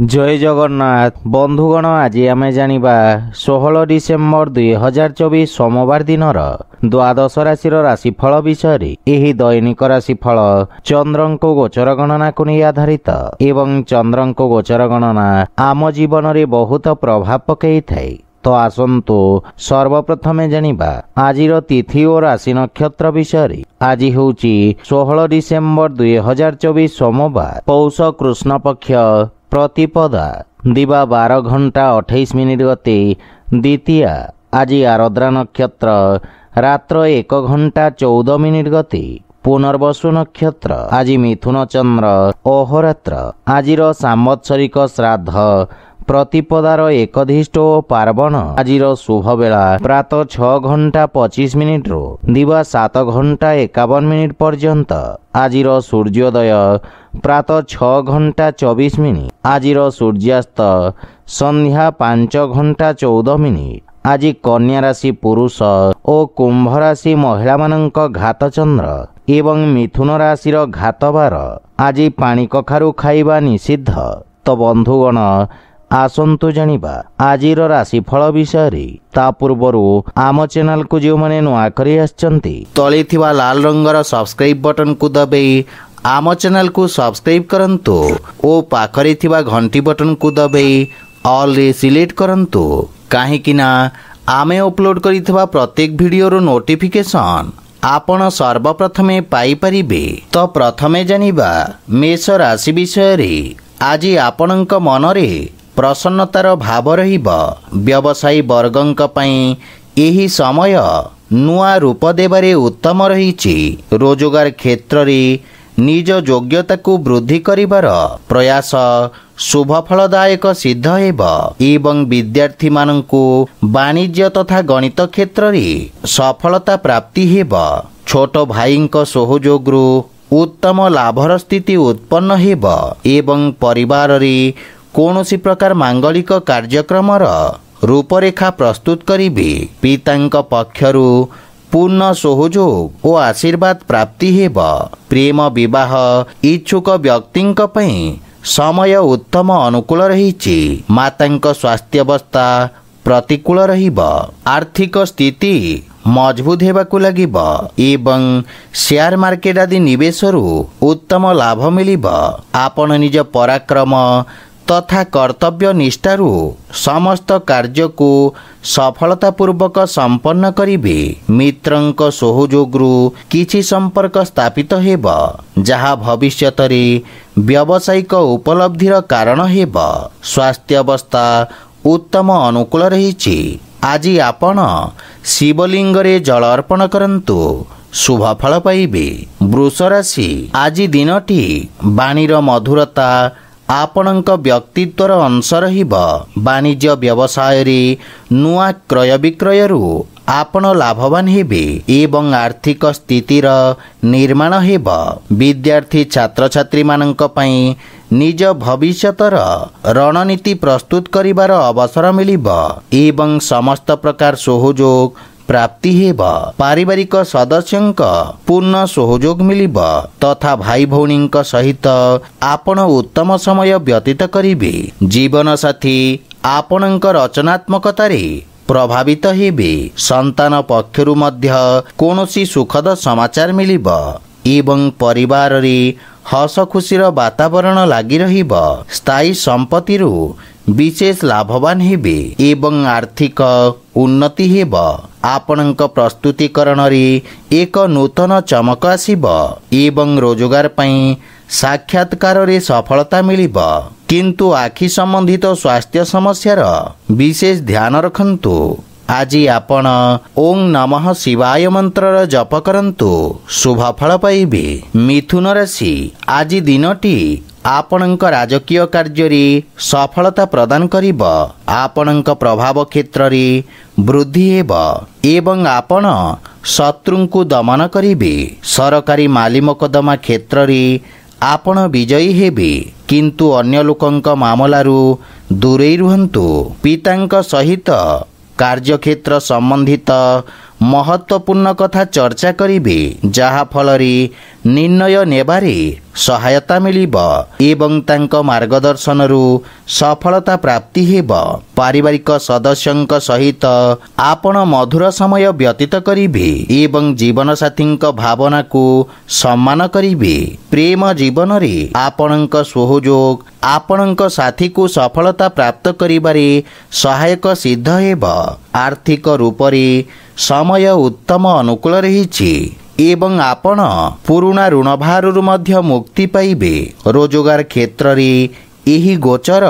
जय जगन्नाथ बंधुगण आज आम जानिबा 16 डिसेम्बर 2024 सोमवार दिन द्वादश राशि राशिफल विषय। एही दैनिक राशिफल चंद्रको गोचर गणना को नहीं आधारित एवं चंद्रको गोचर गणना आम जीवन में बहुत प्रभाव पकई थाए। तो आसंतु सर्वप्रथमे जानिबा आजिर तिथि और राशि नक्षत्र विषय। आज होउची 16 डिसेम्बर 2024 सोमवार पौष कृष्ण पक्ष प्रतिपदा दिवा 12 घंटा 28 मिनिट गति द्वितीया। आज आरद्रा नक्षत्र रात्र 1 घंटा 14 मिनिट गति पुनर्वसु नक्षत्र। आज मिथुन चंद्र अहोरात्र। आजिर सांवत्सरिक श्राद्ध प्रतिपदार एकधिष्ट और पार्वण। आजिर शुभ बेला प्रातः 6 घंटा 25 मिनिट रू दिवा 7 घंटा 51 मिनिट पर्यंत। आजिर सूर्योदय प्रातः 6 घंटा 24 मिनिट। आजिर सूर्यास्त संध्या 5 घंटा 14 मिनिट। आज कन्या राशि पुरुष और कुंभ राशि महिला मानक घात चंद्र एवं मिथुन राशि घात बार। आज पानी कखारु खाइबा निषिद्ध। तो बंधुगण आसंतु जानिबा आजिर राशिफल विषय। ता पूर्वरु आम चैनल को जो माने नुआ करी आछंती तले थिबा लाल रंगर सब्सक्राइब बटन को दबाई आम चैनल को सब्सक्राइब करंतु ओ पाखरे थिबा घंटी बटन को दबाई ऑल रे सिलेक्ट करंतु काहेकि ना आमे अपलोड करिथिबा प्रत्येक वीडियो रो नोटिफिकेशन आपण सर्वप्रथमे पाई परिबे। तो प्रथमे जानिबा मेष राशि विषय। आज आपणक मनरे प्रसन्नतार भाव रहिबा। व्यवसायी वर्गंक पई एही समय नुआ रूप देबारे उत्तम रहिछि। रोजगार क्षेत्र रे निज योग्यता को वृद्धि करिबार प्रयास शुभ फलदायक सिद्ध हेब एवं विद्यार्थी मानंकु वाणिज्य तथा गणित क्षेत्र रे सफलता प्राप्ति हेब। छोट भाईंक सहयोगरु उत्तम लाभर स्थिति उत्पन्न हेब एवं परिवार रे कौनसी प्रकार मांगलिक कार्यक्रमर रूपरेखा प्रस्तुत करिबे। पितांक पक्षरु पूर्ण सहयोग और आशीर्वाद प्राप्ति हेब। प्रेम विवाह इच्छुक व्यक्तिंक पई समय उत्तम अनुकूल रहिछि। मातांक स्वास्थ्यावस्था प्रतिकूल रहिब। आर्थिक स्थिति मजबूत हेबाकु लागिब एवं शेयर मार्केट आदि निवेशरु उत्तम लाभ मिलिब। आपण निज पराक्रम तथा कर्तव्य निष्ठारु समस्त कार्य को सफलता पूर्वक संपन्न करिबे। मित्रंक सहयोगरु किछि संपर्क स्थापित हेब जहा भविष्यत रे व्यावसायिक उपलब्धिर कारण हेब। स्वास्थ्य अवस्था उत्तम अनुकूल रहिछि। आज आपण शिवलिंग रे जल अर्पण करंतु शुभ फल पाइबे। वृष राशि। आज दिनटी वाणीर मधुरता आपणक व्यक्तित्वर अंश रहिब। वाणिज्य व्यवसाय रे नुआ क्रय विक्रय रु आपण लाभवान हेबे एवं आर्थिक स्थितिर निर्माण हेब। विद्यार्थी छात्र छात्री मानक पई निज भविष्यतर रणनीति प्रस्तुत करिबार अवसर मिलिब एवं समस्त प्रकार सहयोग प्राप्ति हेब। पारिवारिक सदस्यंक पूर्ण सहयोग मिलिब तथा भाई भौणींक सहित आपण उत्तम समय व्यतीत करिबे। जीवन साथी आपणक रचनात्मकतारे प्रभावित हेबे। संतान पक्षरु मध्य कोनोसी सुखद समाचार मिलिब एवं परिवार रे हस खुशीर वातावरण लागि रहिब। स्थायी संपत्तिरु विशेष लाभवान हेबे एवं आर्थिक उन्नति हेब। आपणक प्रस्तुतिकरण रे एक नूतन चमक आसिब एवं रोजगार पई साक्षात्कार रे सफलता मिलिब। किंतु आखि संबंधित स्वास्थ्य समस्यार विशेष ध्यान रखंतु। आज आपण ओं नमः शिवाय मंत्र जप करंतु शुभ फल पाइबे। मिथुन राशि। आज दिनटी आपणक राजकीय कार्य रे सफलता प्रदान करिब। आपणक प्रभाव क्षेत्र रे वृद्धि हेब एवं आपण शत्रुंकु दमन करिबे। सरकारी माली मोकदमा क्षेत्र रे आपण विजयी हेबे किंतु अन्य लोकंक मामलारू दूरेई रुहंतु। पितांक सहित कार्यक्षेत्र संबंधित महत्वपूर्ण कथा चर्चा करिबे जहा फलरे निर्णय नेबारे सहायता मिलिब एवं तांको मार्गदर्शनरु सफलता प्राप्ति हेब। पारिवारिक सदस्यंक सहित आपण मधुर समय व्यतीत करिबे एवं जीवन साथींक भावना को सम्मान करिबे। प्रेम जीवन रे आपणक सहयोग आपणक साथी को सफलता प्राप्त करिबारे सहायक सिद्ध हेब। आर्थिक रूप रे समय उत्तम अनुकूल रहिछि एवं आपण पुरुणा ऋण भारु मध्य मुक्ति पाइबे। रोजगार क्षेत्र रे एही गोचर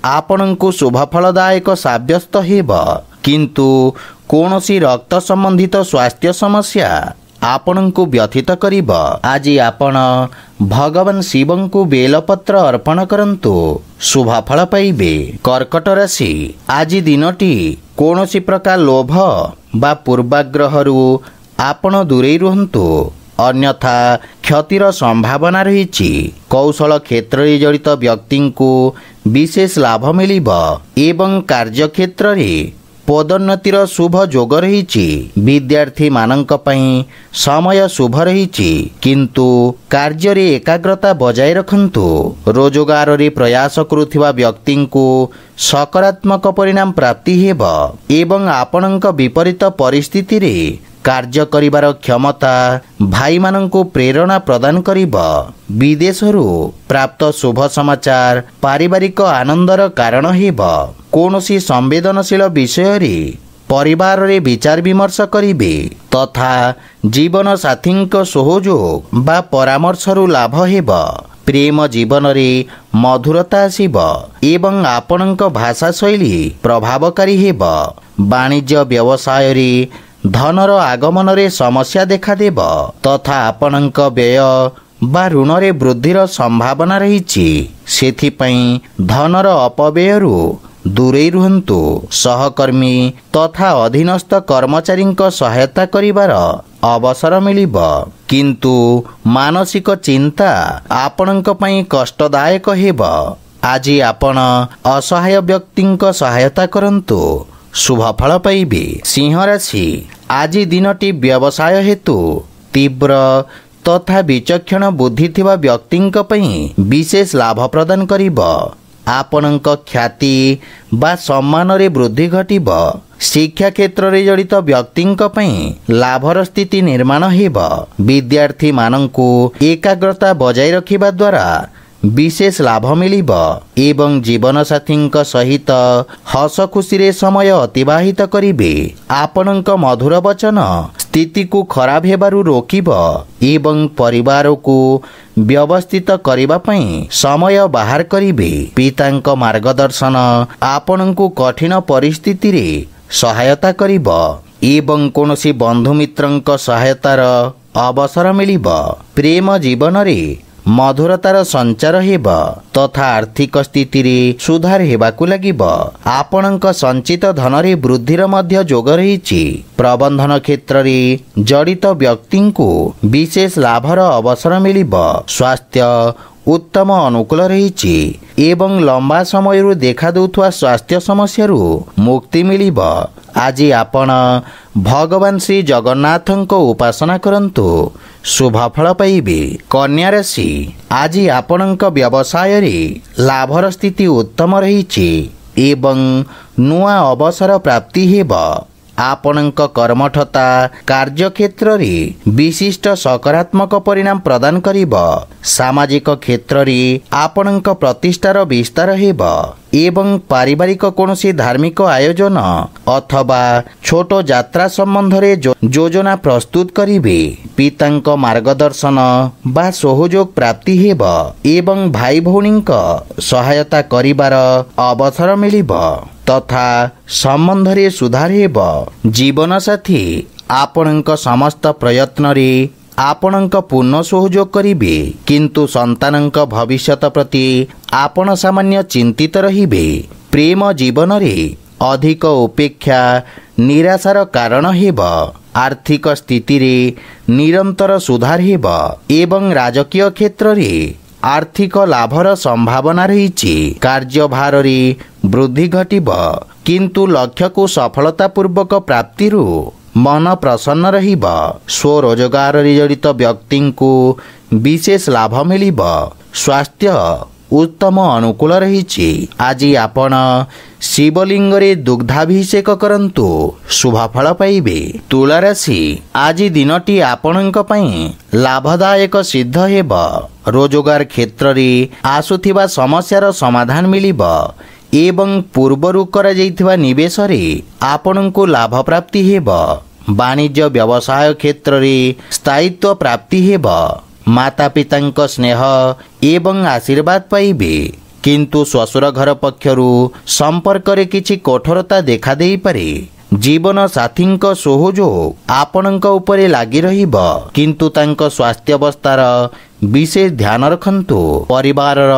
आपणଙ୍କୁ शुभफलदायक साब्यस्त हेब, किंतु कौनसी रक्त संबंधित स्वास्थ्य समस्या आपणଙ୍କୁ व्यथित करिब। आज आपण भगवान शिवं को बेलपत्र अर्पण करंतु, शुभफल पाइबे। कर्कट राशि आज दिनटी कौनसी प्रकार लोभ बा पूर्वाग्रहरु आपण दूरे रुहंतु, अन्यथा क्षतिर संभावना रही। कौशल क्षेत्र रे जड़ित व्यक्ति को विशेष लाभ मिलिब एवं कार्य क्षेत्र रे पदोन्नतिर शुभ जोग रही। विद्यार्थी मानंक पई समय शुभ रही, किंतु कार्य रे एकाग्रता बजाय रखंतु। रोजगार रे प्रयास करुथिबा व्यक्ति को सकारात्मक परिणाम प्राप्ति हेब एवं आपणक विपरीत परिस्थिति रे कार्य करिबार क्षमता भाई मानंको प्रेरणा प्रदान करिब। विदेशरु प्राप्त शुभ समाचार पारिवारिक आनंदर कारण हेब। कौनसी संवेदनशील विषय रे परिवार रे विचार विमर्श करिबे तथा जीवन साथींक सहयोग बा परामर्शरु लाभ हेब। प्रेम जीवन रे मधुरता आसिब एवं आपणक भाषा शैली प्रभावकारी हेब। वाणिज्य व्यवसाय रे धनर आगमन रे समस्या देखा देब तथा आपणक व्यय बा ऋण रे वृद्धिर संभावना रही। सेथिपई धनर अपव्ययरु दूरे रुहंतु। सहकर्मी तथा अधीनस्थ कर्मचारींक सहायता करिबार अवसर मिलिब, किंतु मानसिक चिंता आपणक पई कष्टदायक हेब। आज आपण असहाय व्यक्तिंक सहायता करंतु, शुभफल पाइबे। सिंह राशि आज दिनटी व्यवसाय हेतु तीव्र तथा विचक्षण बुद्धि थिबा व्यक्तिंक पई विशेष लाभ प्रदान करिब। आपणक ख्याति बा सम्मान रे वृद्धि घटिब। शिक्षा क्षेत्र रे जड़ित व्यक्तिंक पई लाभर स्थिति निर्माण हेब। विद्यार्थी मानंकु एकाग्रता बजाय रखिबा द्वारा विशेष लाभ मिलिब एवं जीवन साथींक सहित हस खुशी रे समय अतिबाहित करिबे। आपणक मधुर वचन स्थिति को खराब हेबारु रोकिब एवं परिवार को व्यवस्थित करिबा पई समय बाहर करिबे। पितांक मार्गदर्शन आपणଙ୍କୁ कठिन परिस्थिति रे सहायता करिब एवं कोनोसी बंधु मित्रंक सहायतार अवसर मिलिब। प्रेम जीवन रे मधुरतार संचार हेब तथा आर्थिक स्थिति रे सुधार हेबाकु लागिब। आपणक संचित धन रे वृद्धिर मध्य जोग रही। प्रबंधन क्षेत्र रे जड़ित व्यक्ति को विशेष लाभर अवसर मिलिब। स्वास्थ्य उत्तम अनुकूल रही एवं लंबा समय देखा देउथुवा स्वास्थ्य समस्या मुक्ति मिलिब। आज आपण भगवान श्री जगन्नाथंको उपासना करंतु, शुभफल पाइबे। कन्या राशि आज आपणक व्यवसाय रे लाभर स्थिति उत्तम रही एवं नुआ अवसर प्राप्ति हेब। आपणक कर्मठता कार्य क्षेत्र रे विशिष्ट सकारात्मक परिणाम प्रदान करिब। सामाजिक क्षेत्र रे आपणक प्रतिष्ठार विस्तार हेब एवं पारिवारिक कोनोसी धार्मिक आयोजन अथवा छोट यात्रा संबंध रे योजना प्रस्तुत करिबे। पितांक मार्गदर्शन बा सहयोग प्राप्ति हेब एवं भाई भौणींक सहायता करिबार अवसर मिलिब तथा संबंध रे सुधार हेब। जीवन साथी आपणक समस्त प्रयत्न रे आपणक पूर्ण सहयोग करिबे, किंतु संतानक भविष्यत प्रति आपण सामान्य चिंतित रहिबे। प्रेम जीवन रे अधिक उपेक्षा निराशार कारण हेब। आर्थिक स्थिति रे निरंतर सुधार हेब एवं राजकीय क्षेत्र रे आर्थिक लाभर संभावना रही। कार्यभार रे वृद्धि घटिब, किंतु लक्ष्य को सफलता पूर्वक प्राप्तिरु मन प्रसन्न रहिब। स्वरोजगार जड़ित व्यक्ति को विशेष लाभ मिलिब। स्वास्थ्य उत्तम अनुकूल रही। आज आपण शिवलिंग रे दुग्धाभिषेक करंतु शुभफल पाइबे। तुला राशि आज दिनटी आपणक पई लाभदायक सिद्ध हेब। रोजगार क्षेत्र रे आसुथिबा समस्यार समाधान मिलिब एवं पूर्वरु करा जाइथिबा निवेश रे आपणको लाभ प्राप्ति हेब। वाणिज्य व्यवसाय क्षेत्र रे स्थायित्व प्राप्ति हेब। माता पितांक स्नेह एवं आशीर्वाद पाइबे। किंतु ससुर घर पक्षरु संपर्क रे किछि कठोरता देखा देई पारे। जीवन साथींक सहयोग आपणक उपरे लागी रहिब। किंतु तांक स्वास्थ्य अवस्थार विशेष ध्यान रखंतु। परिवारर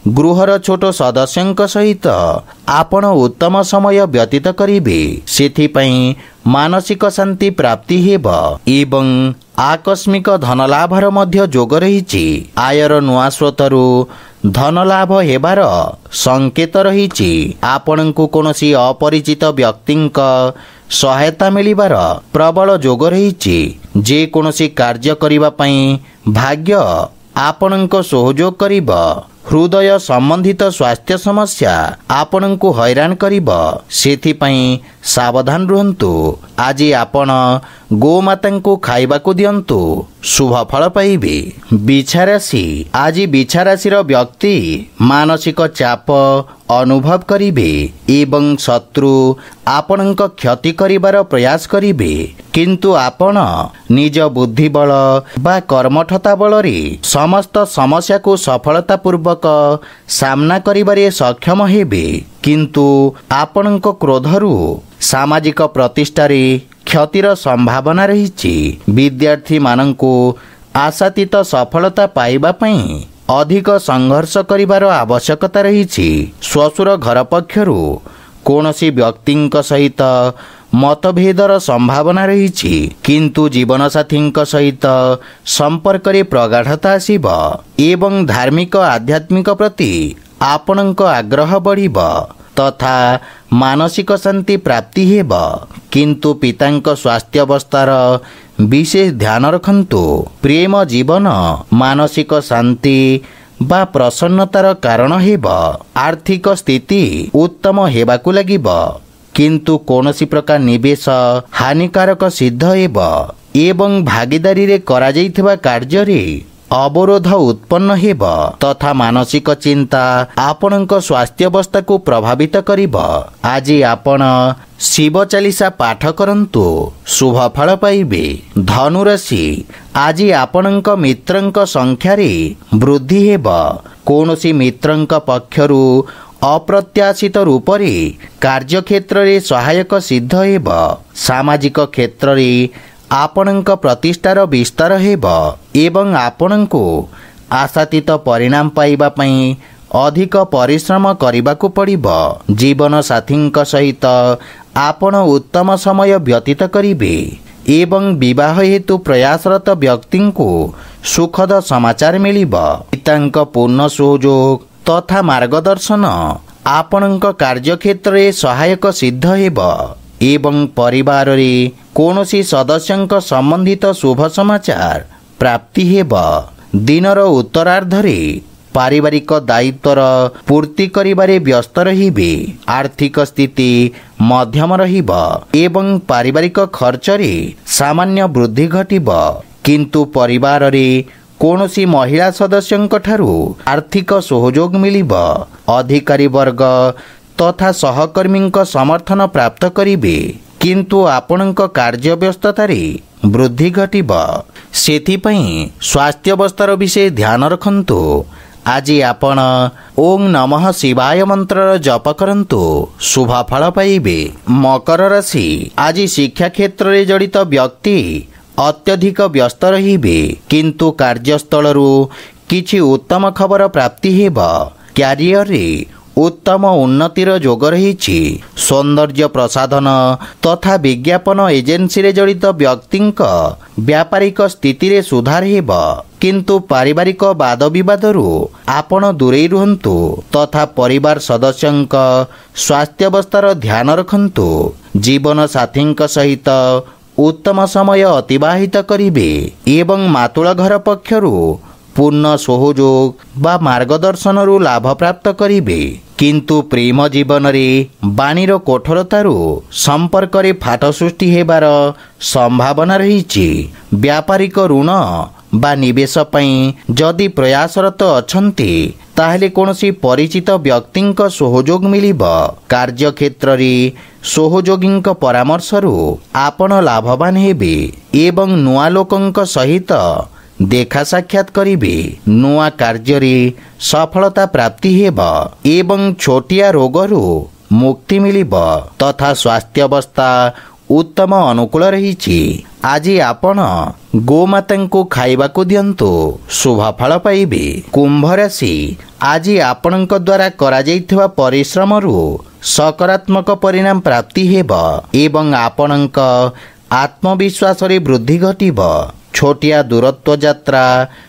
गृहर छोट सदस्यंक सहित आपण उत्तम समय व्यतीत करिवे। सेथिपई मानसिक शांति प्राप्ति हेब एवं आकस्मिक धनलाभर मध्य जोग रहिछि। आयर नुआ स्रोतरु धनलाभ हेबार संकेत रहिछि। आपणଙ୍କୁ कोनोसी अपरिचित व्यक्तिंक सहायता मिलिबार प्रबल जोग रहिछि। जे कोनोसी कार्य करिबा पई भाग्य आपणଙ୍କ सहयोग करिब। हृदय संबंधित स्वास्थ्य समस्या आपणଙ୍କୁ हैरान करिब। सेथिपई सावधान रुहंतु। आज आपण गोमातांको खाइबाकू दियंतु शुभ फल पाइबे। बिछा राशि आज बिछा राशिर व्यक्ति मानसिक चाप अनुभव करिवे एवं शत्रु आपणଙ୍କ क्षति करिबार प्रयास करिवे। किंतु आपण निज बुद्धि बल बा कर्मठता बल रे समस्त समस्या को सफलता पूर्वक सामना करिबारे सक्षम हेबे। किंतु आपणଙ୍କ क्रोधरु सामाजिक प्रतिष्ठा रे क्षतिर संभावना रही। विद्यार्थी मानंको आशातीत सफलता पाइबा पई अधिक संघर्ष करिबार आवश्यकता रही। स्वसुर घर पक्षरु कोनोसी व्यक्तिंक सहित मतभेदर संभावना रही। किंतु जीवन साथींक सहित संपर्क रे प्रगाढ़ता आसीब एवं धार्मिक आध्यात्मिक प्रति आपणଙ୍କ आग्रह बढ़िब तथा मानसिक शांति प्राप्ति हेब। किंतु पितांक स्वास्थ्य अवस्थार विशेष ध्यान रखंतु। प्रेम जीवन मानसिक शांति बा प्रसन्नतार कारण हेब। आर्थिक स्थिति उत्तम हेबाकू लागिब। किंतु कोनोसी प्रकार निवेश हानिकारक सिद्ध हेब एवं भागीदारी रे करा जाइथिबा कार्य रे अवरोध उत्पन्न हेब तथा मानसिक चिंता आपणଙ୍କ स्वास्थ्य अवस्था को प्रभावित करिब। आज आपण शिव चालीसा पाठ करंतु शुभ फल पाइबे। धनु राशि आज आपणଙ୍କ मित्रंक संख्या रे वृद्धि हेब। कोनोसी मित्रंक पक्षरु अप्रत्याशित रूप रे कार्य क्षेत्र रे सहायक सिद्ध हेब। सामाजिक क्षेत्र रे आपणଙ୍କ प्रतिष्ठार विस्तार हेब एवं आपणଙ୍କୁ आशातीत परिणाम पाइबा पई अधिक परिश्रम करिबाकू पड़िब। जीवन साथींक सहित आपण उत्तम समय व्यतीत करिवे एवं विवाह हेतु प्रयासरत व्यक्ति को सुखद समाचार मिलिब। पितांक पूर्ण सहयोग तथा मार्गदर्शन आपणଙ୍କ कार्यक्षेत्र रे सहायक सिद्ध हेब एवं परिवार रे कोनोसी सदस्यंक संबंधित शुभ समाचार प्राप्ति हेब। दिनर उत्तरार्ध रे पारिवारिक दायित्वर पूर्ति करिबारे व्यस्त रहिबे। आर्थिक स्थिति मध्यम रहिब एवं पारिवारिक खर्च रे सामान्य वृद्धि घटिब। किंतु परिवार रे कोनोसी महिला सदस्यंक ठारू आर्थिक सहयोग मिलिब। अधिकारी वर्ग तथा सहकर्मींक समर्थन प्राप्त करिवे। किंतु आपणଙ୍କ कार्य व्यस्तता रे वृद्धि घटिब। सेथिपई स्वास्थ्य अवस्थार विषय ध्यान रखंतु। आज आपण ओम नमः शिवाय मंत्र जप करंतु शुभ फल पाइबे। मकर राशि आज शिक्षा क्षेत्र रे जड़ित व्यक्ति अत्यधिक व्यस्त रहिबे। किंतु कार्यस्थलरू किछि उत्तम खबर प्राप्ति हेब। क्यारियर रे उत्तम उन्नतिर जोग रही। सौंदर्य प्रसाधन तथा विज्ञापन एजेंसी रे जड़ित व्यक्तिंक व्यापारिक स्थिति रे सुधार हेब। किंतु पारिवारिक वाद विवादरू आपण दूरेई रुहंतु तथा परिवार सदस्यंक स्वास्थ्य अवस्थार ध्यान रखंतु। जीवन साथींक सहित उत्तम समय अतिबाहित करिबे एवं मातुल घर पक्षरु पूर्ण सहयोग बा मार्गदर्शन रु लाभ प्राप्त करिबे। किंतु प्रेम जीवन रे बाणीर कठोरतारू संपर्क रे फाट सृष्टि हेबार संभावना रहिछि। व्यापारिक ऋण बा निवेश पई जदि प्रयासरत अछंती ताहेले कोनोसी परिचित व्यक्तिंक सहयोग मिलिब। कार्य क्षेत्र रे सहयोगींक परामर्श रु आपण लाभवान हेबे एवं नुआ लोकंक सहित देखा साक्षात करिबे। नुआ कार्य रे सफलता प्राप्ति हेब एवं छोटिया रोगरू मुक्ति मिलिब तथा स्वास्थ्य अवस्था उत्तम अनुकूल रहिछि। आज आपण गोमातांको खाइबाकू दियंतु शुभ फल पाइबे। कुंभ राशि आज आपणक द्वारा करा जाइथिबा परिश्रम रु सकारात्मक परिणाम प्राप्ति हेब एवं आपणक आत्मविश्वास रे वृद्धि घटिब। छोटिया दूरत्व यात्रा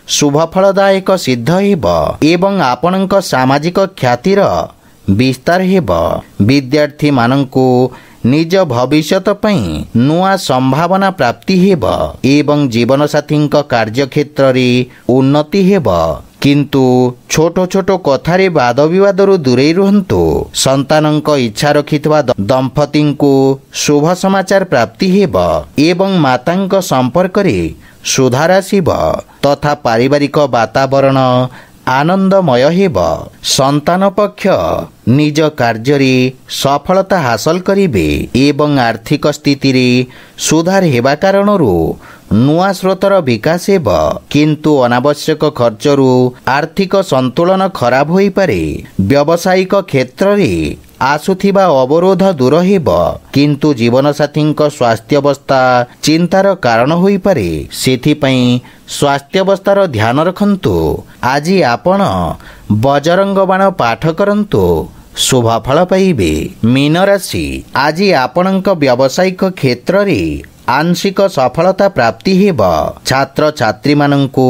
शुभ फलदायक सिद्ध हेब एवं आपणक सामाजिक ख्यातिर विस्तार हेब। विद्यार्थी मानंकु निज भविष्यत पई नुआ संभावना प्राप्ति हेब एवं जीवन साथींक कार्य क्षेत्र रे उन्नति हेब। किंतु छोट छोट कथारे वाद विवाद रु दूरे रुहंतु। संतानंक इच्छा रखिथवा दंपतिंकु शुभ समाचार प्राप्ति हेब एवं मातांक संपर्क रे सुधार आसिब तथा पारिवारिक वातावरण आनंदमय हेब। संतान पक्ष निज कार्य रे सफलता हासिल करिबे एवं आर्थिक स्थिति रे सुधार हेबा कारणरू नुआ स्रोतर विकास हेब। किंतु अनावश्यक खर्चरू आर्थिक संतुलन खराब होई पारे। व्यावसायिक क्षेत्र रे आसुथिबा अवरोध दूर हेब। किंतु जीवन साथींक स्वास्थ्य अवस्था चिंतार कारण होई पारे। सेथिपई स्वास्थ्य अवस्थार ध्यान रखंतु। आज आपण बजरंग बाण पाठ करंतु शुभ फल पाइबे। मीन राशि आज आपणक व्यावसायिक क्षेत्र रे आंशिक सफलता प्राप्ति हेब। छात्र छात्री मानंकु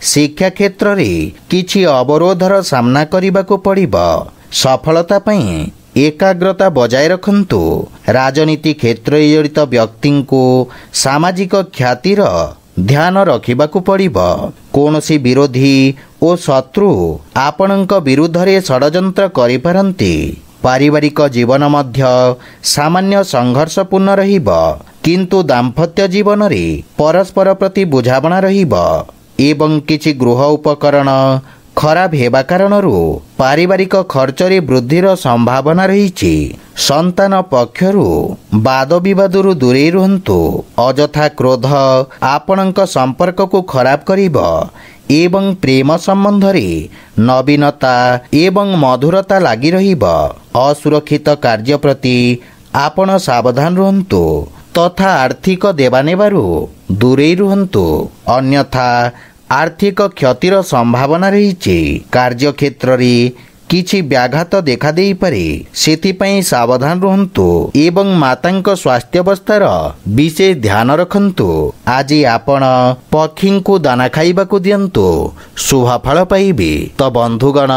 शिक्षा क्षेत्र रे किछि अवरोधर सामना करिबाकू पड़िब। सफलता पई एकाग्रता बजाय रखंतु। राजनीति क्षेत्र जड़ित व्यक्तिंकु सामाजिक ख्यातिर ध्यान रखिबाकू पड़िब। कोनोसी विरोधी ओ शत्रु आपणक विरुद्ध रे षडयंत्र करि पारंती। पारिवारिक जीवन मध्य सामान्य संघर्षपूर्ण रहिब। किंतु दाम्पत्य जीवन रे परस्पर प्रति बुझाबणा रहिब एवं किछि गृह उपकरण खराब हेबा कारणरू पारिवारिक खर्च रे वृद्धिर संभावना रहिछि। संतान पक्षरु वाद विवादरू दूरे रुहंतु। अजथा क्रोध आपणक संपर्क को खराब करिब एवं प्रेम संबंध रे नवीनता एवं मधुरता लागि रहिब। असुरक्षित कार्य प्रति आपण सावधान रुहंतु तथा आर्थिक देवानेबारू दूरे रुहंतु अन्यथा आर्थिक क्षतिर संभावना रहिछि। कार्य क्षेत्र रे किछि व्याघात देखा देई पारे। सेथिपई सावधान रुहंतु एवं मातांक स्वास्थ्य अवस्थार विशेष ध्यान रखंतु। आज आपण पक्षींकु दाना खाइबाकू दियंतु शुभ फल पाइबे। तो बंधुगण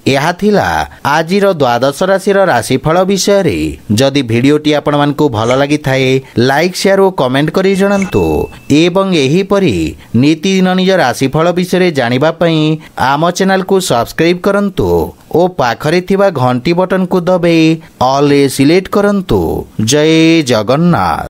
यह थिला आजिर द्वादश राशि राशिफल विषय रे। जदि भिडियोटी आपण मानकु भल लागि थाए लाइक शेयर और कमेंट करि जणांतु एवं एही परी नीतिदिन निज राशिफल विषय रे जानिबा पई आम चैनल को सब्सक्राइब करंतु ओ पाखरे थिबा घंटी बटन को दबाई ऑल सिलेक्ट करंतु। जय जगन्नाथ।